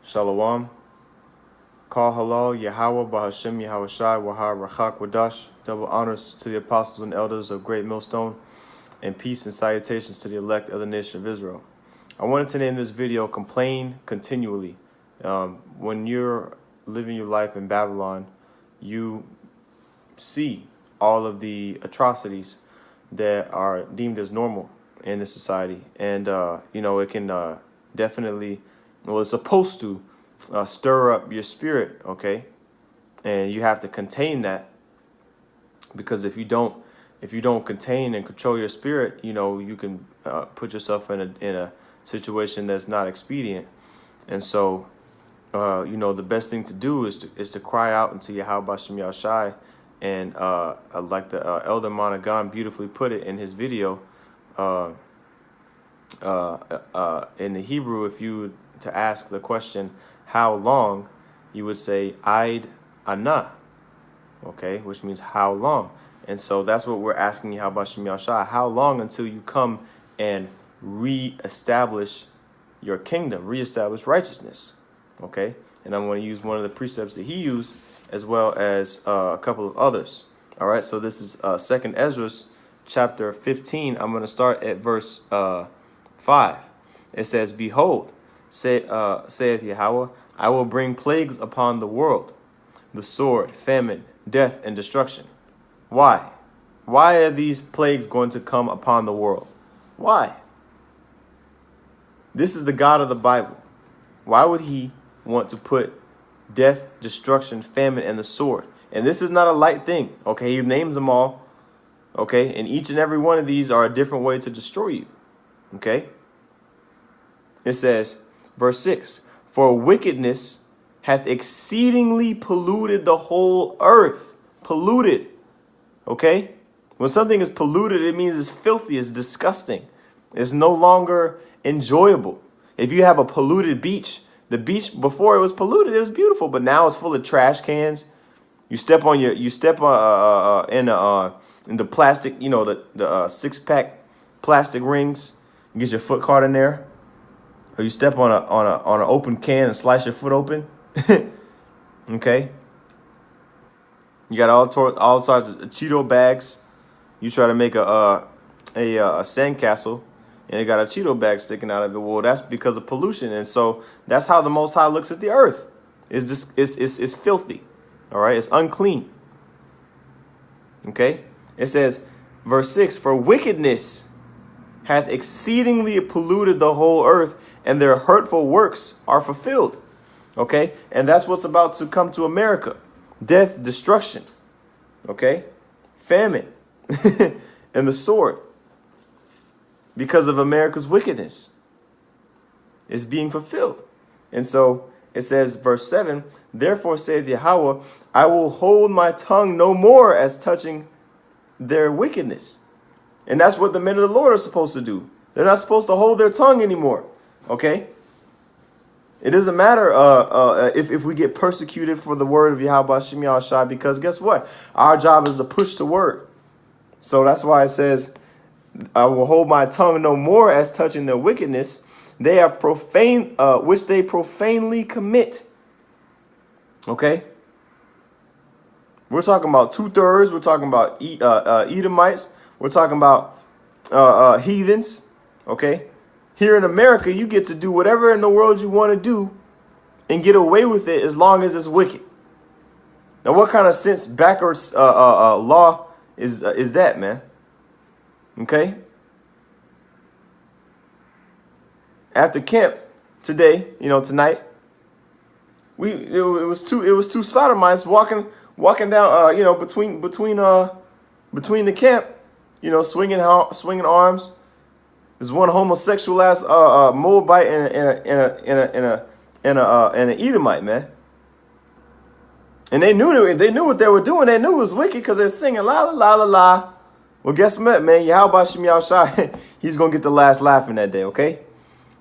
Shalom. Call halal, Yahweh, Bahashem, Yahweh Shai, Wahar, Rachak, Wadash. Double honors to the apostles and elders of Great Millstone, and peace and salutations to the elect of the nation of Israel. I wanted to name this video Complain Continually. When you're living your life in Babylon, you see all of the atrocities that are deemed as normal in this society. And, it can definitely, it's supposed to stir up your spirit, okay? And you have to contain that, because if you don't contain and control your spirit, you can put yourself in a situation that's not expedient. And so, the best thing to do is to cry out unto Yahweh Bashem Yahshai. And like the Elder Monaghan beautifully put it in his video, in the Hebrew, if you were to ask the question, how long, you would say, Aid Anah, okay, which means how long. And so that's what we're asking Yahweh Bashem Yahshai. How long until you come and reestablish your kingdom, reestablish righteousness, okay? And I'm going to use one of the precepts that he used, as well as a couple of others. All right, so this is 2nd Ezra, chapter 15. I'm going to start at verse 5. It says, Behold, saith Yahweh, I will bring plagues upon the world, the sword, famine, death, and destruction. Why? Why are these plagues going to come upon the world? Why? This is the God of the Bible. Why would he want to put death, destruction, famine, and the sword? And this is not a light thing, okay? He names them all, okay? And each and every one of these are a different way to destroy you, okay? It says, verse 6, For wickedness hath exceedingly polluted the whole earth. Polluted, okay? When something is polluted, it means it's filthy, it's disgusting. It's no longer enjoyable. If you have a polluted beach, the beach before it was polluted, it was beautiful, but now it's full of trash cans. You step in the plastic, the 6-pack plastic rings. You get your foot caught in there, or you step on an open can and slice your foot open. Okay. You got all sorts of Cheeto bags. You try to make a sandcastle, and it got a Cheeto bag sticking out of it. Well, that's because of pollution. And so that's how the Most High looks at the earth. It's filthy. All right. It's unclean. Okay. It says, verse 6, For wickedness hath exceedingly polluted the whole earth, and their hurtful works are fulfilled. Okay. And that's what's about to come to America. Death, destruction. Okay. Famine. And the sword. Because of America's wickedness is being fulfilled. And so it says, verse 7, Therefore saith Yahweh, I will hold my tongue no more as touching their wickedness. And that's what the men of the Lord are supposed to do. They're not supposed to hold their tongue anymore. Okay? It doesn't matter if we get persecuted for the word of Yahweh Shem Yahushai, because guess what? Our job is to push the word. So that's why it says, I will hold my tongue no more as touching their wickedness. They are profane, which they profanely commit. Okay? We're talking about 2/3. We're talking about Edomites. We're talking about heathens. Okay? Here in America, you get to do whatever in the world you want to do and get away with it as long as it's wicked. Now, what kind of sense backwards law is that, man? Okay. After camp today, tonight, it was two sodomites walking down, between the camp, swinging arms. There's one homosexual ass Moabite and an Edomite, man. And they knew what they were doing. They knew it was wicked because they're singing la la la la la. Well, guess what, man? Yahweh Shem Yahushai, he's going to get the last laugh in that day, okay?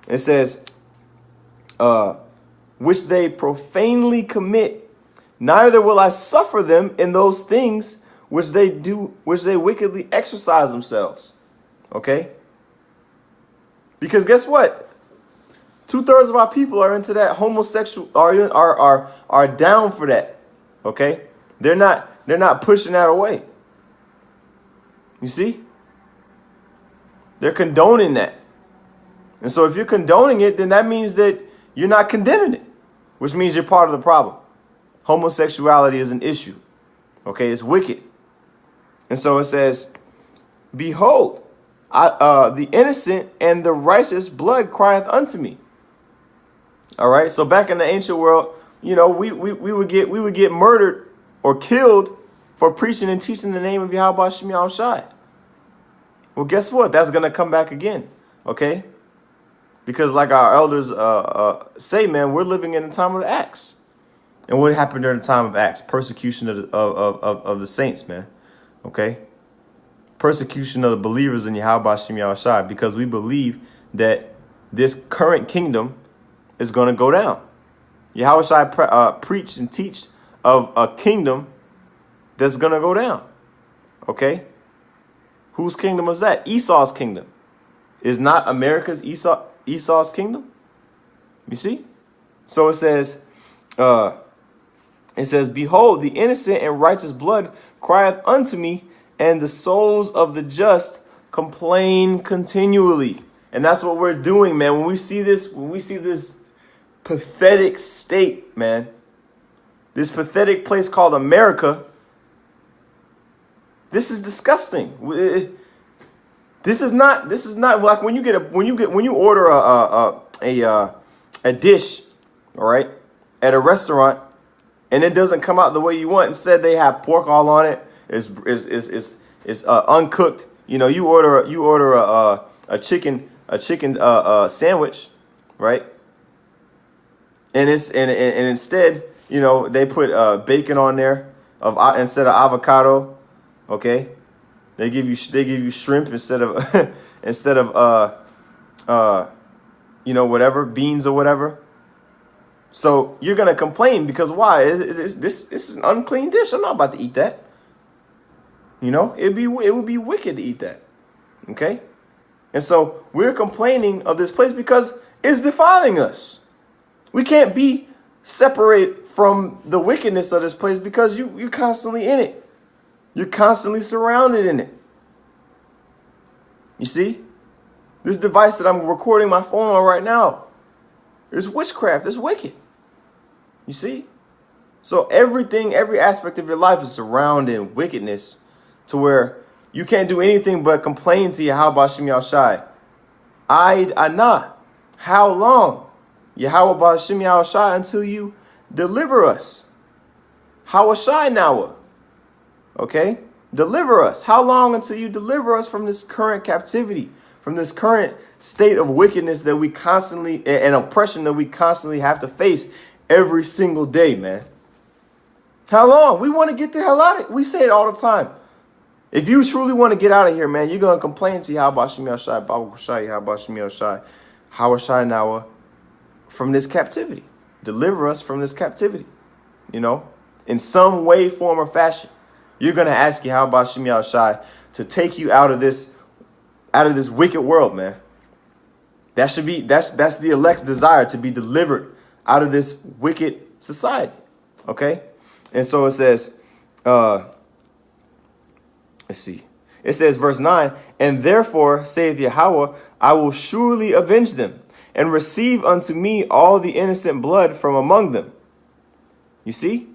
It says, which they profanely commit, neither will I suffer them in those things which they wickedly exercise themselves, okay? Because guess what? 2/3 of our people are into that homosexual, are down for that. Okay? They're not pushing that away. You see? They're condoning that. And so if you're condoning it, then that means that you're not condemning it, which means you're part of the problem. Homosexuality is an issue. Okay? It's wicked. And so it says, behold, the innocent and the righteous blood crieth unto me. All right. So back in the ancient world, you know, we would get murdered or killed for preaching and teaching the name of Yahweh Shem Shai. Well, guess what? That's gonna come back again. Okay. Because like our elders say, man, we're living in the time of the Acts. And what happened during the time of Acts? Persecution of the saints, man. Okay. Persecution of the believers in Yahweh Shem Shai, because we believe that this current kingdom is going to go down. Yahweh Shai preached and teached of a kingdom that's going to go down. Okay? Whose kingdom is that? Esau's kingdom. Is not America's Esau's kingdom? You see? So it says, behold, the innocent and righteous blood crieth unto me, and the souls of the just complain continually. And that's what we're doing, man. When we see this pathetic state, man, this pathetic place called America, this is disgusting. This is not like when you order a dish, all right, at a restaurant, and it doesn't come out the way you want. Instead, they have pork all on it. It's uncooked. You know, you order a chicken sandwich, right? And instead, you know, they put bacon on there instead of avocado. Okay, they give you shrimp instead of you know, whatever, beans or whatever. So you're gonna complain because why? This is an unclean dish. I'm not about to eat that. You know, it would be wicked to eat that. Okay? And so we're complaining of this place because it's defiling us. We can't be separate from the wickedness of this place because you're constantly in it. You're constantly surrounded in it. You see? This device that I'm recording my phone on right now is witchcraft. It's wicked. You see? So every aspect of your life is surrounded in wickedness, to where you can't do anything but complain to Yahweh Shem Shai. Nah. How long? Yahweh Shem Shai, until you deliver us. Hawashai Nawa. Okay? Deliver us. How long until you deliver us from this current captivity, from this current state of wickedness that we constantly, and oppression that we constantly have to face every single day, man? How long? We want to get the hell out of it. We say it all the time. If you truly want to get out of here, man, you're going to complain to Yahweh Shem Shai, Baruch Shai, Yahweh Shem Shai, Hawashai Nawa, from this captivity. Deliver us from this captivity, you know, in some way, form, or fashion. You're going to ask Yahweh Shem Shai to take you out of this wicked world, man. That's the elect's desire, to be delivered out of this wicked society. Okay? And so it says, let's see. It says, verse 9, and therefore, saith Yahweh, I will surely avenge them, and receive unto me all the innocent blood from among them. You see?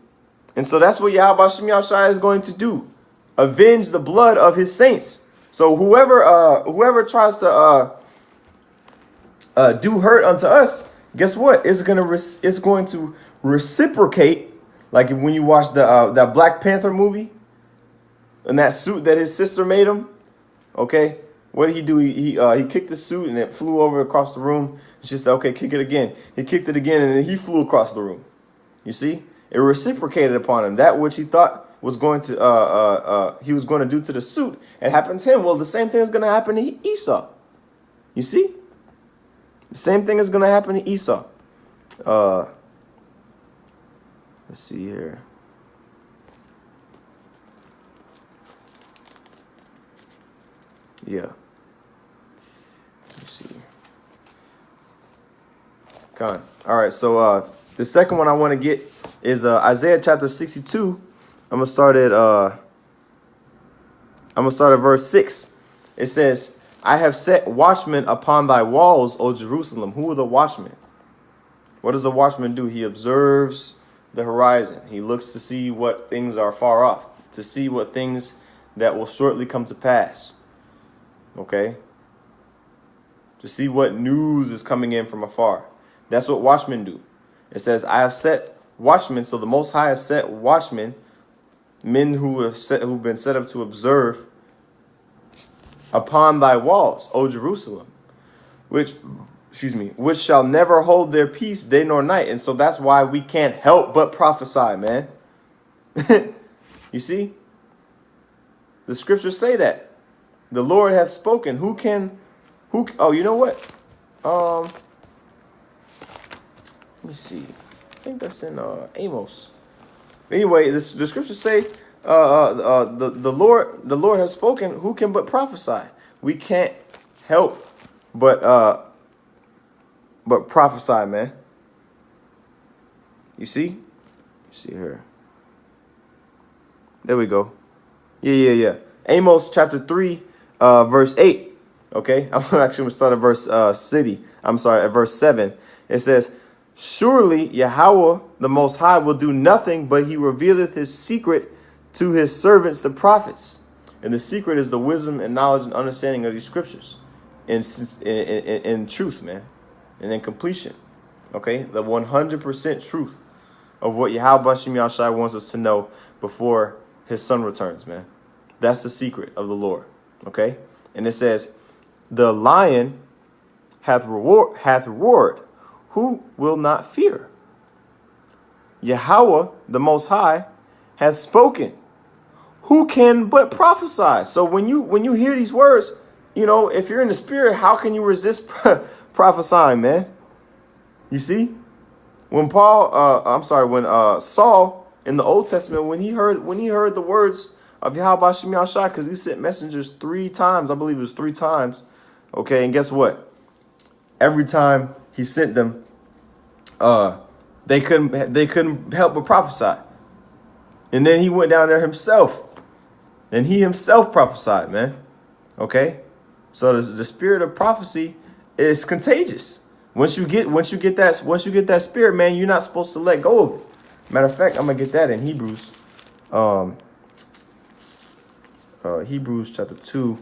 And so that's what Yahweh Shem Shai is going to do. Avenge the blood of his saints. So whoever tries to do hurt unto us, guess what? It's going to reciprocate. Like when you watch that Black Panther movie, and that suit that his sister made him, okay? What did he do? He kicked the suit and it flew over across the room. She said, okay, kick it again. He kicked it again and then he flew across the room. You see? It reciprocated upon him. That which he thought was going to he was going to do to the suit, it happened to him. Well, the same thing is going to happen to Esau. You see? The same thing is going to happen to Esau. Let's see here. Yeah. Let's see. All right, so the second one I want to get is Isaiah chapter 62. I'm gonna start at verse 6. It says, I have set watchmen upon thy walls, O Jerusalem. Who are the watchmen? What does a watchman do? He observes the horizon. He looks to see what things are far off, to see what things that will shortly come to pass. Okay? To see what news is coming in from afar. That's what watchmen do. It says, I have set watchmen. So the Most High has set watchmen, men who've been set up to observe upon thy walls, O Jerusalem, which shall never hold their peace day nor night. And so that's why we can't help but prophesy, man. You see? The scriptures say that. The Lord hath spoken. Oh, you know what? Let me see. I think that's in Amos. Anyway, the scriptures say the Lord has spoken. Who can but prophesy? We can't help but prophesy, man. You see? You see here. There we go. Yeah. Amos chapter 3, verse 8. Okay, I'm actually gonna start at verse at verse 7. It says, surely Yahweh the Most High will do nothing, but he revealeth his secret to his servants the prophets. And the secret is the wisdom and knowledge and understanding of these scriptures in truth, man, and in completion. Okay, the 100% truth of what Yahweh Bashem Yahshai wants us to know before his son returns, man. That's the secret of the Lord. Okay, and it says, the lion hath roared. Who will not fear? Yahweh, the Most High, hath spoken. Who can but prophesy? So when you hear these words, if you're in the spirit, how can you resist prophesying, man? You see, when Saul in the Old Testament, when he heard the words of Yahweh Bashem Yahshai, because he sent messengers 3 times, I believe it was 3 times. Okay, and guess what? Every time he sent them, they couldn't help but prophesy. And then he went down there himself, and he himself prophesied, man. Okay, so the spirit of prophecy is contagious. Once you get that spirit, man, you're not supposed to let go of it. Matter of fact, I'm gonna get that in Hebrews, Hebrews chapter 2.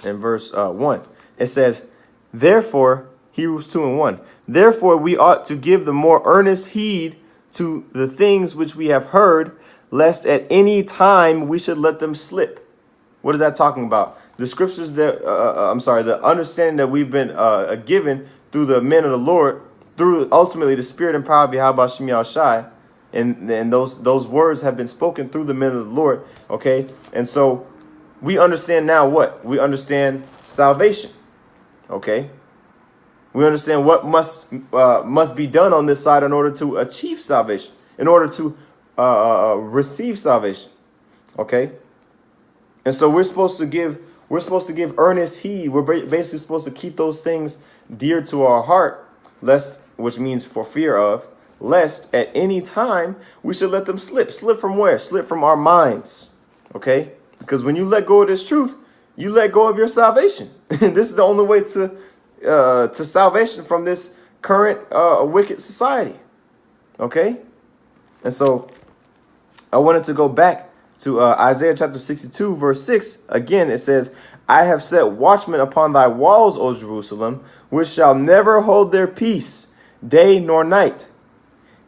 In verse 1, it says, therefore, Hebrews 2:1, therefore we ought to give the more earnest heed to the things which we have heard, lest at any time we should let them slip. What is that talking about? The scriptures the understanding that we've been given through the men of the Lord, through ultimately the spirit and power of Yahweh Bashem Yahshai, and those words have been spoken through the men of the Lord. Okay, and so we understand now what? We understand salvation. Okay? We understand what must be done on this side in order to achieve salvation, in order to receive salvation. Okay? And so we're supposed to give earnest heed. We're basically supposed to keep those things dear to our heart, which means for fear of, lest at any time we should let them slip. Slip from where? Slip from our minds. Okay? Because when you let go of this truth, you let go of your salvation. This is the only way to salvation from this current wicked society. Okay? And so I wanted to go back to Isaiah chapter 62, verse 6. Again, it says, I have set watchmen upon thy walls, O Jerusalem, which shall never hold their peace, day nor night.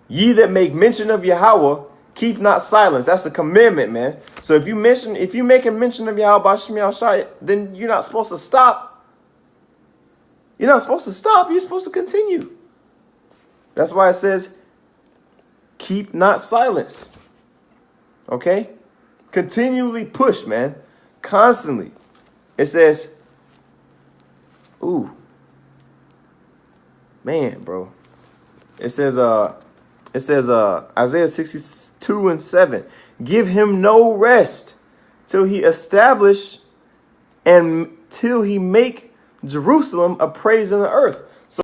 Ye that make mention of Yahweh, keep not silence. That's a commandment, man. So if you make a mention of Yahweh Bashem Yahshai, then you're not supposed to stop. You're not supposed to stop. You're supposed to continue. That's why it says, keep not silence. Okay? Continually push, man. Constantly. It says, ooh. Man, bro. It says, Isaiah 62:7, give him no rest till he establish and till he make Jerusalem a praise in the earth.